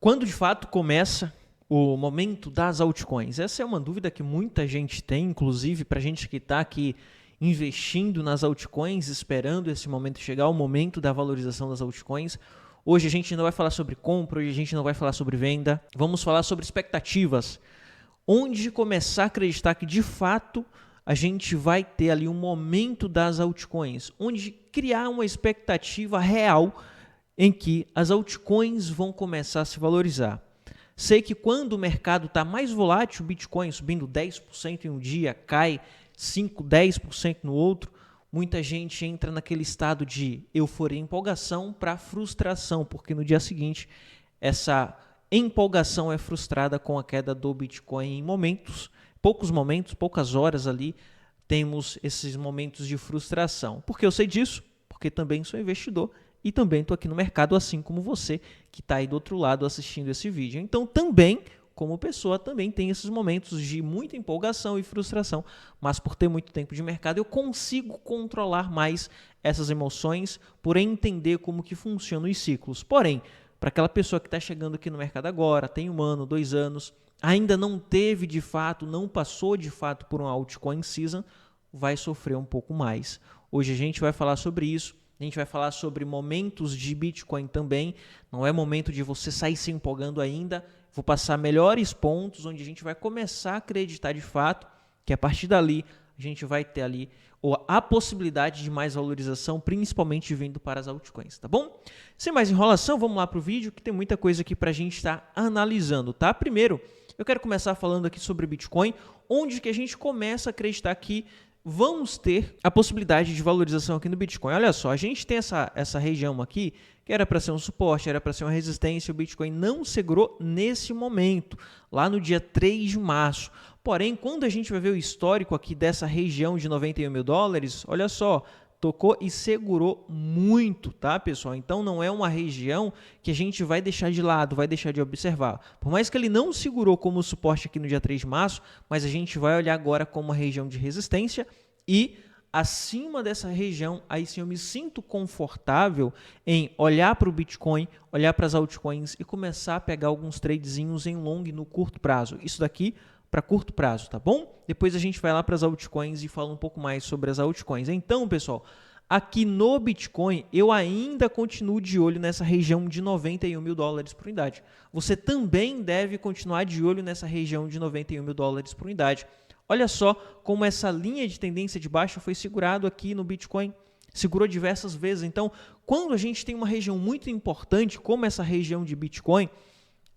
Quando de fato começa o momento das altcoins? Essa é uma dúvida que muita gente tem, inclusive para a gente que está aqui investindo nas altcoins, esperando esse momento chegar, o momento da valorização das altcoins. Hoje a gente não vai falar sobre compra, hoje a gente não vai falar sobre venda, vamos falar sobre expectativas. Onde começar a acreditar que de fato a gente vai ter ali um momento das altcoins, onde criar uma expectativa real em que as altcoins vão começar a se valorizar. Sei que quando o mercado está mais volátil, o Bitcoin subindo 10% em um dia, cai 5%, 10% no outro, muita gente entra naquele estado de euforia e empolgação para frustração, porque no dia seguinte essa empolgação é frustrada com a queda do Bitcoin em poucos momentos, poucas horas ali, temos esses momentos de frustração. Por que eu sei disso? Porque também sou investidor e também estou aqui no mercado, assim como você que está aí do outro lado assistindo esse vídeo. Então também, como pessoa, também tem esses momentos de muita empolgação e frustração, mas por ter muito tempo de mercado eu consigo controlar mais essas emoções, por entender como que funcionam os ciclos. Porém, para aquela pessoa que está chegando aqui no mercado agora, tem 1 ano, 2 anos, ainda não teve de fato, não passou de fato por uma altcoin season, vai sofrer um pouco mais. Hoje a gente vai falar sobre isso. A gente vai falar sobre momentos de Bitcoin também. Não é momento de você sair se empolgando ainda. Vou passar melhores pontos onde a gente vai começar a acreditar de fato que a partir dali a gente vai ter ali a possibilidade de mais valorização, principalmente vindo para as altcoins, tá bom? Sem mais enrolação, vamos lá para o vídeo que tem muita coisa aqui para a gente estar analisando, tá? Primeiro, eu quero começar falando aqui sobre Bitcoin, onde que a gente começa a acreditar que vamos ter a possibilidade de valorização aqui no Bitcoin. Olha só, a gente tem essa região aqui, que era para ser um suporte, era para ser uma resistência, o Bitcoin não segurou nesse momento, lá no dia 3 de março. Porém, quando a gente vai ver o histórico aqui dessa região de 91 mil dólares, olha só, tocou e segurou muito, tá, pessoal? Então, não é uma região que a gente vai deixar de lado, vai deixar de observar. Por mais que ele não segurou como suporte aqui no dia 3 de março, mas a gente vai olhar agora como uma região de resistência e acima dessa região, aí sim eu me sinto confortável em olhar para o Bitcoin, olhar para as altcoins e começar a pegar alguns tradezinhos em long no curto prazo. Isso daqui para curto prazo, tá bom? Depois a gente vai lá para as altcoins e fala um pouco mais sobre as altcoins. Então, pessoal, aqui no Bitcoin, eu ainda continuo de olho nessa região de 91 mil dólares por unidade. Você também deve continuar de olho nessa região de 91 mil dólares por unidade. Olha só como essa linha de tendência de baixa foi segurado aqui no Bitcoin. Segurou diversas vezes. Então, quando a gente tem uma região muito importante, como essa região de Bitcoin,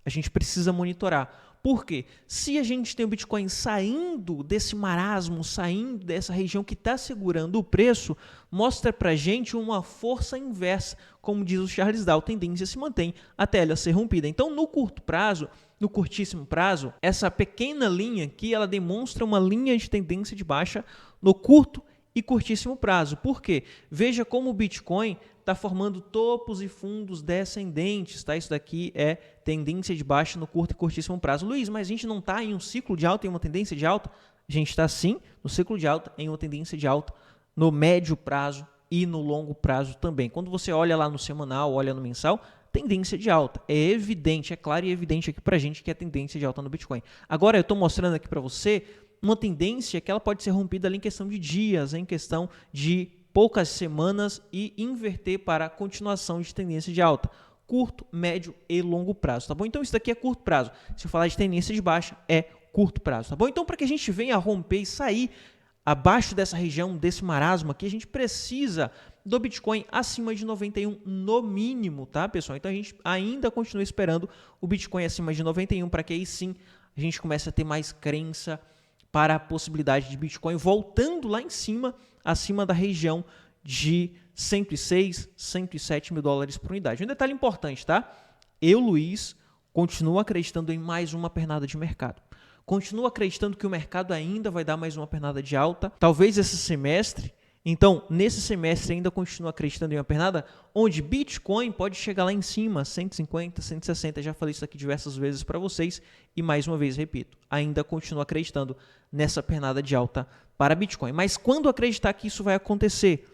a gente precisa monitorar. Por quê? Se a gente tem o Bitcoin saindo desse marasmo, saindo dessa região que está segurando o preço, mostra para a gente uma força inversa. Como diz o Charles Dow, a tendência se mantém até ela ser rompida. Então, no curto prazo, no curtíssimo prazo, essa pequena linha aqui, ela demonstra uma linha de tendência de baixa no curto e curtíssimo prazo. Por quê? Veja como o Bitcoin está formando topos e fundos descendentes, tá? Isso daqui é tendência de baixa no curto e curtíssimo prazo. Luiz, mas a gente não está em um ciclo de alta, em uma tendência de alta? A gente está sim no ciclo de alta, em uma tendência de alta no médio prazo e no longo prazo também. Quando você olha lá no semanal, olha no mensal, tendência de alta. É evidente, é claro e evidente aqui para a gente que é tendência de alta no Bitcoin. Agora eu estou mostrando aqui para você uma tendência que ela pode ser rompida ali em questão de dias, em questão de poucas semanas e inverter para a continuação de tendência de alta. Curto, médio e longo prazo, tá bom? Então isso daqui é curto prazo. Se eu falar de tendência de baixa, é curto prazo, tá bom? Então para que a gente venha a romper e sair abaixo dessa região, desse marasmo aqui, a gente precisa do Bitcoin acima de 91 no mínimo, tá, pessoal? Então a gente ainda continua esperando o Bitcoin acima de 91 para que aí sim a gente comece a ter mais crença para a possibilidade de Bitcoin voltando lá em cima, acima da região de 106, 107 mil dólares por unidade. Um detalhe importante, tá? Eu, Luiz, continuo acreditando em mais uma pernada de mercado. Continuo acreditando que o mercado ainda vai dar mais uma pernada de alta, talvez esse semestre. Então, nesse semestre ainda continuo acreditando em uma pernada onde Bitcoin pode chegar lá em cima, 150, 160. Já falei isso aqui diversas vezes para vocês e mais uma vez repito, ainda continuo acreditando nessa pernada de alta para Bitcoin. Mas quando acreditar que isso vai acontecer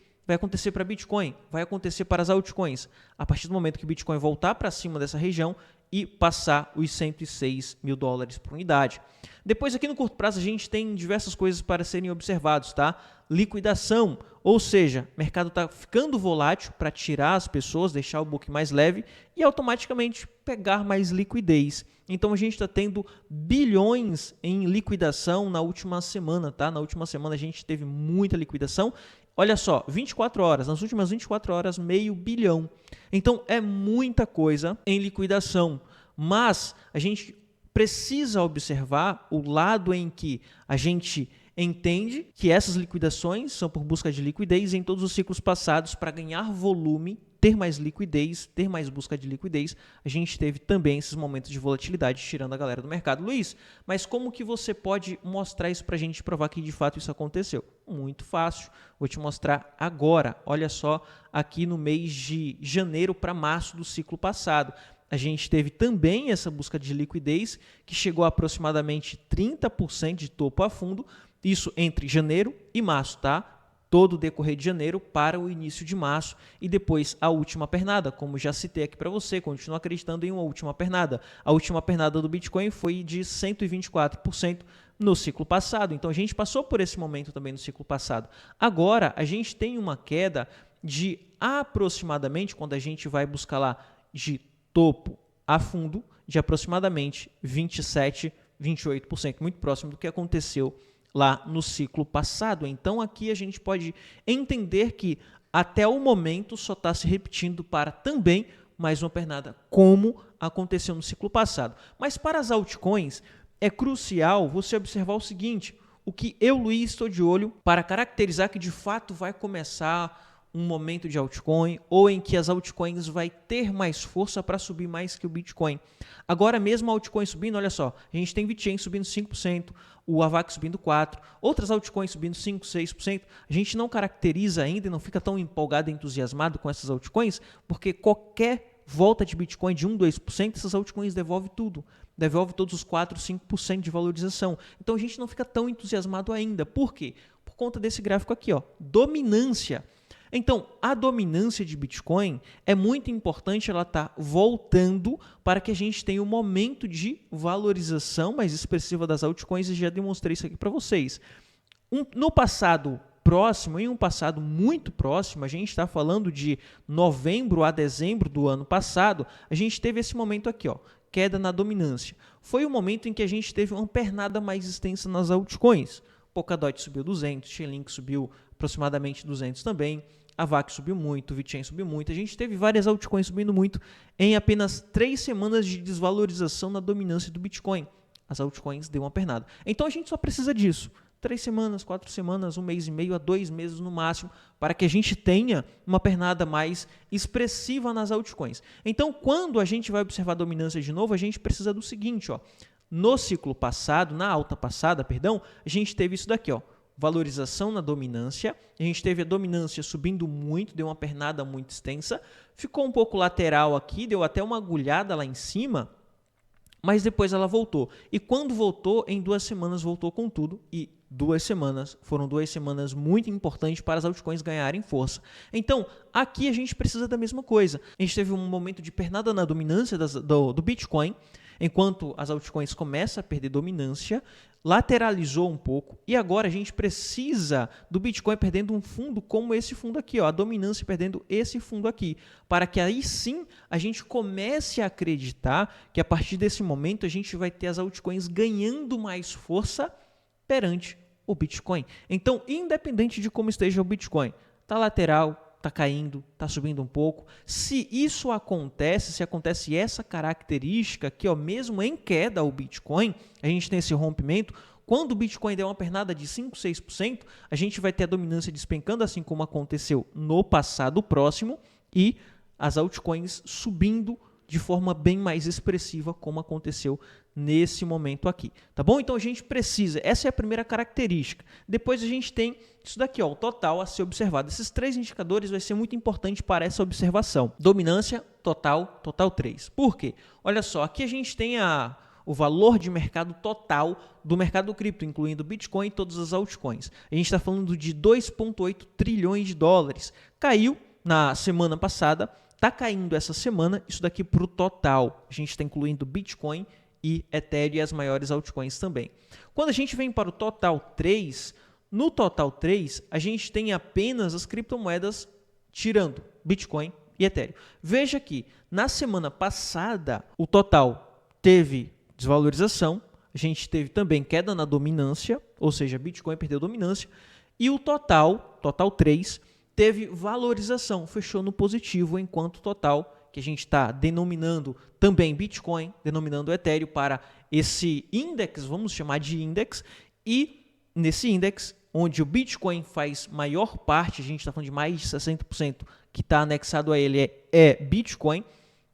para Bitcoin, vai acontecer para as altcoins. A partir do momento que Bitcoin voltar para cima dessa região e passar os 106 mil dólares por unidade. Depois aqui no curto prazo a gente tem diversas coisas para serem observados, tá? Liquidação, ou seja, o mercado está ficando volátil para tirar as pessoas, deixar o book mais leve e automaticamente pegar mais liquidez. Então a gente está tendo bilhões em liquidação na última semana, tá? Na última semana a gente teve muita liquidação. Olha só, 24 horas, nas últimas 24 horas, meio bilhão. Então é muita coisa em liquidação, mas a gente precisa observar o lado em que a gente entende que essas liquidações são por busca de liquidez em todos os ciclos passados para ganhar volume, ter mais liquidez, ter mais busca de liquidez. A gente teve também esses momentos de volatilidade tirando a galera do mercado. Luiz, mas como que você pode mostrar isso para a gente provar que de fato isso aconteceu? Muito fácil, vou te mostrar agora. Olha só, aqui no mês de janeiro para março do ciclo passado. A gente teve também essa busca de liquidez que chegou a aproximadamente 30% de topo a fundo, isso entre janeiro e março, tá? Todo o decorrer de janeiro para o início de março e depois a última pernada, como já citei aqui para você, continuo acreditando em uma última pernada. A última pernada do Bitcoin foi de 124% no ciclo passado, então a gente passou por esse momento também no ciclo passado. Agora a gente tem uma queda de aproximadamente, quando a gente vai buscar lá de topo a fundo, de aproximadamente 27%, 28%, muito próximo do que aconteceu lá no ciclo passado. Então aqui a gente pode entender que até o momento só está se repetindo para também mais uma pernada, como aconteceu no ciclo passado. Mas para as altcoins é crucial você observar o seguinte, o que eu, Luiz, estou de olho para caracterizar que de fato vai começar um momento de altcoin ou em que as altcoins vai ter mais força para subir mais que o Bitcoin. Agora mesmo a altcoin subindo, olha só, a gente tem VeChain subindo 5%, o AVAX subindo 4%, outras altcoins subindo 5%, 6%. A gente não caracteriza ainda e não fica tão empolgado e entusiasmado com essas altcoins, porque qualquer volta de Bitcoin de 1%, 2%, essas altcoins devolve tudo. Devolve todos os 4%, 5% de valorização. Então a gente não fica tão entusiasmado ainda. Por quê? Por conta desse gráfico aqui, ó, dominância. Então, a dominância de Bitcoin é muito importante ela estar voltando para que a gente tenha um momento de valorização mais expressiva das altcoins e já demonstrei isso aqui para vocês. No passado próximo, em um passado muito próximo, a gente está falando de novembro a dezembro do ano passado, a gente teve esse momento aqui, ó, queda na dominância. Foi o momento em que a gente teve uma pernada mais extensa nas altcoins. Polkadot subiu 200, Chainlink subiu aproximadamente 200 também, a VAX subiu muito, o VeChain subiu muito, a gente teve várias altcoins subindo muito em apenas 3 semanas de desvalorização na dominância do Bitcoin. As altcoins deu uma pernada. Então a gente só precisa disso, 3 semanas, 4 semanas, 1 mês e meio a 2 meses no máximo, para que a gente tenha uma pernada mais expressiva nas altcoins. Então quando a gente vai observar a dominância de novo, a gente precisa do seguinte, ó, no ciclo passado, na alta passada, perdão, a gente teve isso daqui, ó, valorização na dominância, a gente teve a dominância subindo muito, deu uma pernada muito extensa, ficou um pouco lateral aqui, deu até uma agulhada lá em cima, mas depois ela voltou. E quando voltou, em 2 semanas voltou com tudo e 2 semanas, foram 2 semanas muito importantes para as altcoins ganharem força. Então, aqui a gente precisa da mesma coisa. A gente teve um momento de pernada na dominância do Bitcoin, enquanto as altcoins começam a perder dominância, lateralizou um pouco e agora a gente precisa do Bitcoin perdendo um fundo como esse fundo aqui, ó, a dominância perdendo esse fundo aqui, para que aí sim a gente comece a acreditar que a partir desse momento a gente vai ter as altcoins ganhando mais força perante o Bitcoin. Então, independente de como esteja o Bitcoin, tá lateral, está caindo, está subindo um pouco. Se isso acontece, se acontece essa característica aqui, ó, mesmo em queda o Bitcoin, a gente tem esse rompimento, quando o Bitcoin der uma pernada de 5%, 6%, a gente vai ter a dominância despencando, assim como aconteceu no passado próximo, e as altcoins subindo de forma bem mais expressiva, como aconteceu nesse momento aqui, tá bom? Então a gente precisa, essa é a primeira característica. Depois a gente tem isso daqui, ó, o total a ser observado. Esses 3 indicadores vai ser muito importante para essa observação. Dominância, total 3. Por quê? Olha só, aqui a gente tem o valor de mercado total do mercado cripto, incluindo Bitcoin e todas as altcoins. A gente está falando de 2,8 trilhões de dólares. Caiu na semana passada está caindo essa semana, isso daqui para o total. A gente está incluindo Bitcoin e Ethereum e as maiores altcoins também. Quando a gente vem para o total 3, no total 3, a gente tem apenas as criptomoedas tirando Bitcoin e Ethereum. Veja que na semana passada o total teve desvalorização, a gente teve também queda na dominância, ou seja, Bitcoin perdeu dominância, e o total 3, teve valorização, fechou no positivo, enquanto o total, que a gente está denominando também Bitcoin, denominando Ethereum para esse índex, vamos chamar de índex, e nesse índex, onde o Bitcoin faz maior parte, a gente está falando de mais de 60% que está anexado a ele é Bitcoin,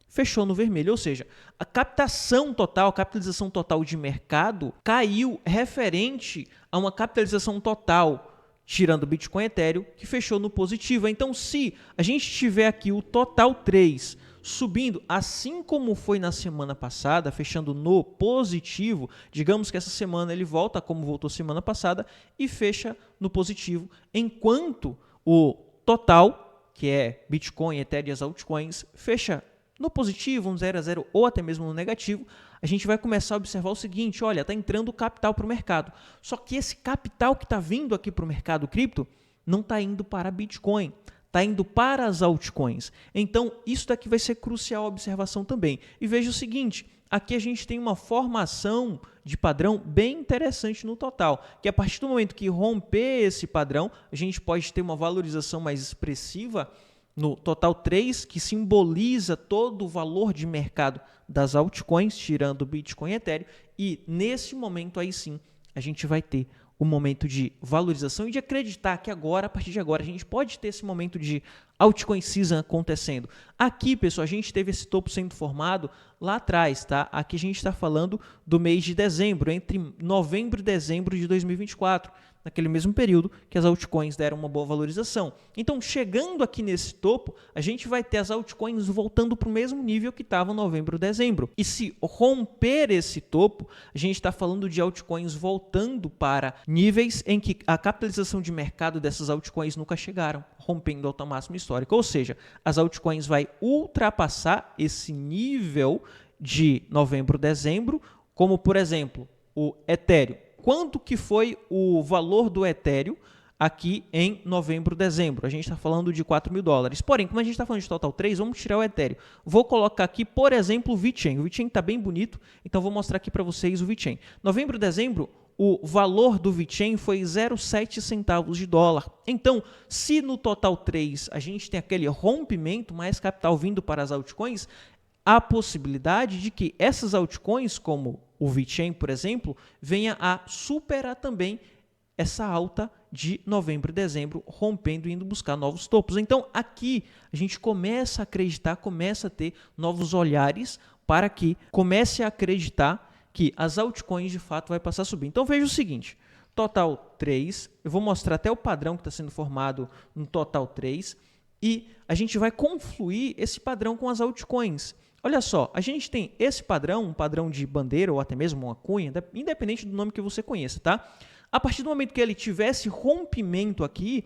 fechou no vermelho, ou seja, a captação total, a capitalização total de mercado caiu referente a uma capitalização total, tirando Bitcoin e Ethereum, que fechou no positivo. Então, se a gente tiver aqui o total 3 subindo, assim como foi na semana passada, fechando no positivo, digamos que essa semana ele volta como voltou semana passada e fecha no positivo, enquanto o total, que é Bitcoin, Ethereum e as altcoins, fecha no positivo, um 0 a 0 ou até mesmo no negativo, a gente vai começar a observar o seguinte, olha, está entrando capital para o mercado. Só que esse capital que está vindo aqui para o mercado cripto não está indo para Bitcoin, está indo para as altcoins. Então, isso daqui vai ser crucial a observação também. E veja o seguinte, aqui a gente tem uma formação de padrão bem interessante no total, que a partir do momento que romper esse padrão, a gente pode ter uma valorização mais expressiva no total 3, que simboliza todo o valor de mercado das altcoins, tirando Bitcoin e Ethereum, e nesse momento aí sim, a gente vai ter o momento de valorização e de acreditar que agora, a partir de agora, a gente pode ter esse momento de altcoin season acontecendo. Aqui, pessoal, a gente teve esse topo sendo formado lá atrás, tá? Aqui a gente está falando do mês de dezembro, entre novembro e dezembro de 2024. Naquele mesmo período que as altcoins deram uma boa valorização. Então, chegando aqui nesse topo, a gente vai ter as altcoins voltando para o mesmo nível que estava em novembro e dezembro. E se romper esse topo, a gente está falando de altcoins voltando para níveis em que a capitalização de mercado dessas altcoins nunca chegaram, rompendo o alto máximo histórico. Ou seja, as altcoins vai ultrapassar esse nível de novembro e dezembro, como, por exemplo, o Ethereum. Quanto que foi o valor do Ethereum aqui em novembro, dezembro? A gente está falando de $4.000. Porém, como a gente está falando de total 3, vamos tirar o Ethereum. Vou colocar aqui, por exemplo, o VeChain. O VeChain está bem bonito, então vou mostrar aqui para vocês o VeChain. Novembro, dezembro, o valor do VeChain foi 0,7 centavos de dólar. Então, se no total 3 a gente tem aquele rompimento, mais capital vindo para as altcoins, há a possibilidade de que essas altcoins, como o VeChain, por exemplo, venha a superar também essa alta de novembro e dezembro, rompendo e indo buscar novos topos. Então, aqui a gente começa a acreditar, começa a ter novos olhares para que comece a acreditar que as altcoins de fato vai passar a subir. Então, veja o seguinte, total 3, eu vou mostrar até o padrão que está sendo formado no total 3 e a gente vai confluir esse padrão com as altcoins. Olha só, a gente tem esse padrão, um padrão de bandeira ou até mesmo uma cunha, independente do nome que você conheça, tá? A partir do momento que ele tivesse rompimento aqui,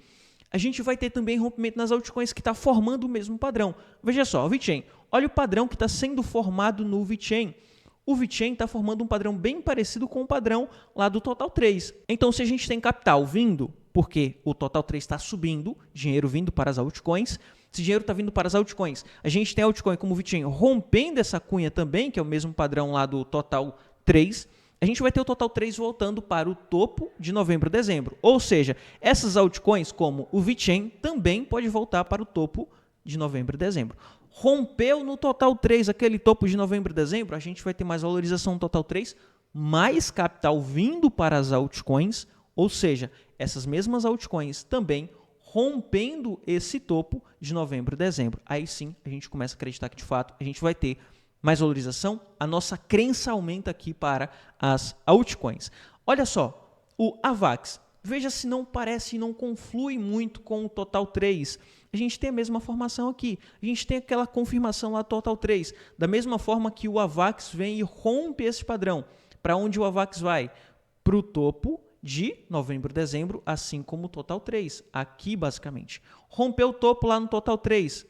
a gente vai ter também rompimento nas altcoins que está formando o mesmo padrão. Veja só, o VeChain, olha o padrão que está sendo formado no VeChain. O VeChain está formando um padrão bem parecido com o padrão lá do Total 3. Então, se a gente tem capital vindo, porque o Total 3 está subindo, dinheiro vindo para as altcoins, esse dinheiro está vindo para as altcoins. A gente tem altcoin como o VeChain rompendo essa cunha também, que é o mesmo padrão lá do Total 3. A gente vai ter o Total 3 voltando para o topo de novembro e dezembro. Ou seja, essas altcoins como o VeChain também pode voltar para o topo de novembro e dezembro. Rompeu no Total 3 aquele topo de novembro e dezembro, a gente vai ter mais valorização no Total 3, mais capital vindo para as altcoins, ou seja, essas mesmas altcoins também rompendo esse topo de novembro e dezembro. Aí sim, a gente começa a acreditar que, de fato, a gente vai ter mais valorização, a nossa crença aumenta aqui para as altcoins. Olha só, o AVAX, veja se não parece e não conflui muito com o Total 3. A gente tem a mesma formação aqui, a gente tem aquela confirmação lá Total 3. Da mesma forma que o AVAX vem e rompe esse padrão. Para onde o AVAX vai? Para o topo de novembro e dezembro, assim como o Total 3, aqui basicamente. Rompeu o topo lá no Total 3,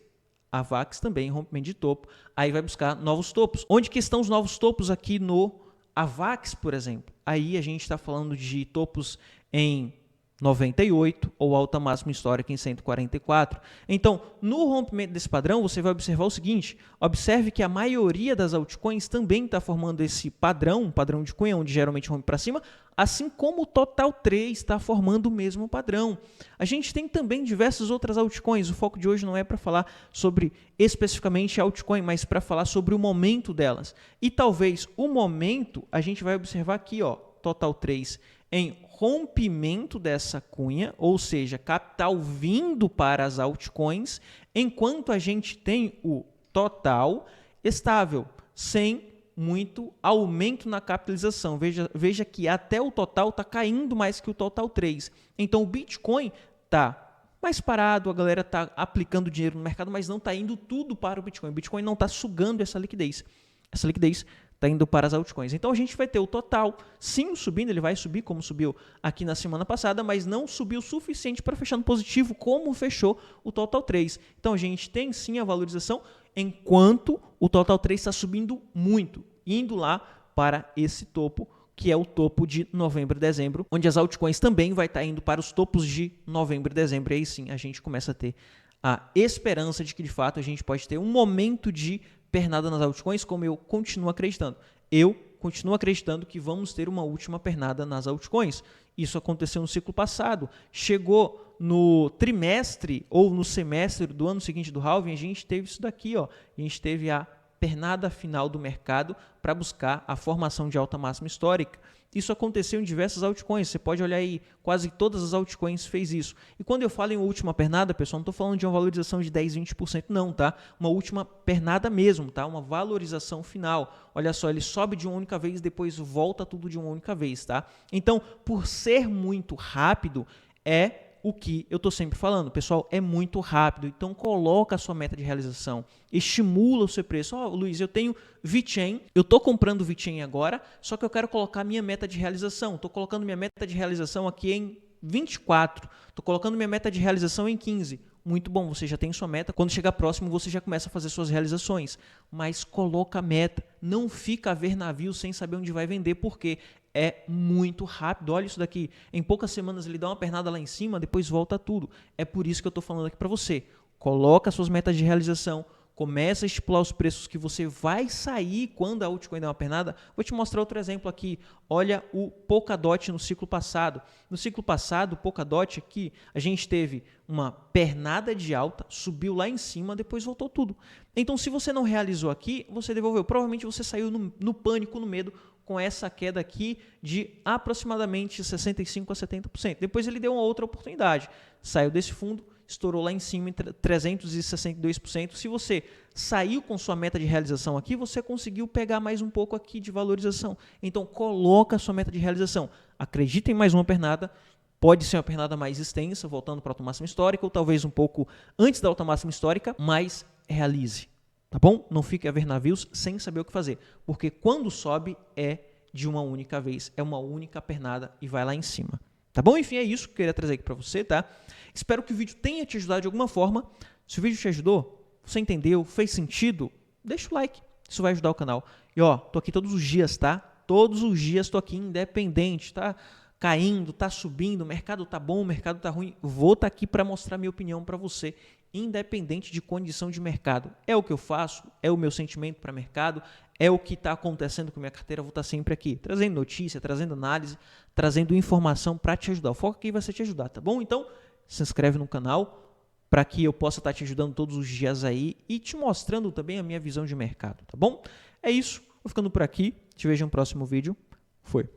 AVAX também rompimento de topo, aí vai buscar novos topos. Onde que estão os novos topos aqui no AVAX, por exemplo? Aí a gente está falando de topos em 98 ou alta máxima histórica em 144. Então, no rompimento desse padrão, você vai observar o seguinte, observe que a maioria das altcoins também está formando esse padrão, um padrão de cunha, onde geralmente rompe para cima, assim como o Total 3 está formando o mesmo padrão. A gente tem também diversas outras altcoins, o foco de hoje não é para falar sobre especificamente a altcoin, mas para falar sobre o momento delas. E talvez o momento, a gente vai observar aqui, ó, Total 3 em rompimento dessa cunha, ou seja, capital vindo para as altcoins, enquanto a gente tem o total estável, sem muito aumento na capitalização. Veja que até o total está caindo mais que o Total 3. Então, o Bitcoin está mais parado, a galera está aplicando dinheiro no mercado, mas não está indo tudo para o Bitcoin. O Bitcoin não está sugando essa liquidez. Essa liquidez está indo para as altcoins. Então, a gente vai ter o total, sim, subindo, ele vai subir como subiu aqui na semana passada, mas não subiu o suficiente para fechar no positivo, como fechou o Total 3. Então, a gente tem sim a valorização, enquanto o Total 3 está subindo muito, indo lá para esse topo, que é o topo de novembro e dezembro, onde as altcoins também vai estar indo para os topos de novembro e dezembro. E aí sim, a gente começa a ter a esperança de que, de fato, a gente pode ter um momento de pernada nas altcoins, como eu continuo acreditando. Eu continuo acreditando que vamos ter uma última pernada nas altcoins. Isso aconteceu no ciclo passado. Chegou no trimestre ou no semestre do ano seguinte do halving, a gente teve isso daqui, ó. A gente teve a pernada final do mercado para buscar a formação de alta máxima histórica. Isso aconteceu em diversas altcoins, você pode olhar aí, quase todas as altcoins fez isso. E quando eu falo em última pernada, pessoal, não estou falando de uma valorização de 10, 20% não, tá? Uma última pernada mesmo, tá? Uma valorização final. Olha só, ele sobe de uma única vez, depois volta tudo de uma única vez, tá? Então, por ser muito rápido, é o que eu estou sempre falando, pessoal, é muito rápido, então coloca a sua meta de realização, estimula o seu preço. Ó, Luiz, eu tenho VeChain, eu estou comprando VeChain agora, só que eu quero colocar minha meta de realização, estou colocando minha meta de realização aqui em 24, estou colocando minha meta de realização em 15, muito bom, você já tem sua meta, quando chegar próximo você já começa a fazer suas realizações, mas coloca a meta, não fica a ver navio sem saber onde vai vender, porque é muito rápido. Olha isso daqui, em poucas semanas ele dá uma pernada lá em cima, depois volta tudo. É por isso que eu estou falando aqui para você. Coloca suas metas de realização, começa a estipular os preços que você vai sair quando a altcoin der uma pernada. Vou te mostrar outro exemplo aqui. Olha o Polkadot no ciclo passado. No ciclo passado, o Polkadot aqui, a gente teve uma pernada de alta, subiu lá em cima, depois voltou tudo. Então, se você não realizou aqui, você devolveu. Provavelmente você saiu no pânico, no medo, com essa queda aqui de aproximadamente 65% a 70%. Depois ele deu uma outra oportunidade, saiu desse fundo, estourou lá em cima em 362%. Se você saiu com sua meta de realização aqui, você conseguiu pegar mais um pouco aqui de valorização. Então, coloca a sua meta de realização. Acredita em mais uma pernada, pode ser uma pernada mais extensa, voltando para a alta máxima histórica, ou talvez um pouco antes da alta máxima histórica, mas realize. Tá bom? Não fique a ver navios sem saber o que fazer, porque quando sobe é de uma única vez, é uma única pernada e vai lá em cima. Tá bom? Enfim, é isso que eu queria trazer aqui para você, tá? Espero que o vídeo tenha te ajudado de alguma forma. Se o vídeo te ajudou, você entendeu, fez sentido, deixa o like, isso vai ajudar o canal. E ó, tô aqui todos os dias, tá? Todos os dias tô aqui independente, tá? Caindo, tá subindo, o mercado tá bom, o mercado tá ruim, vou estar aqui para mostrar minha opinião para você, independente de condição de mercado. É o que eu faço, é o meu sentimento para mercado, é o que está acontecendo com minha carteira, vou estar sempre aqui, trazendo notícia, trazendo análise, trazendo informação para te ajudar. O foco aqui vai ser te ajudar, tá bom? Então, se inscreve no canal para que eu possa estar te ajudando todos os dias aí e te mostrando também a minha visão de mercado, tá bom? É isso, vou ficando por aqui, te vejo no próximo vídeo, foi.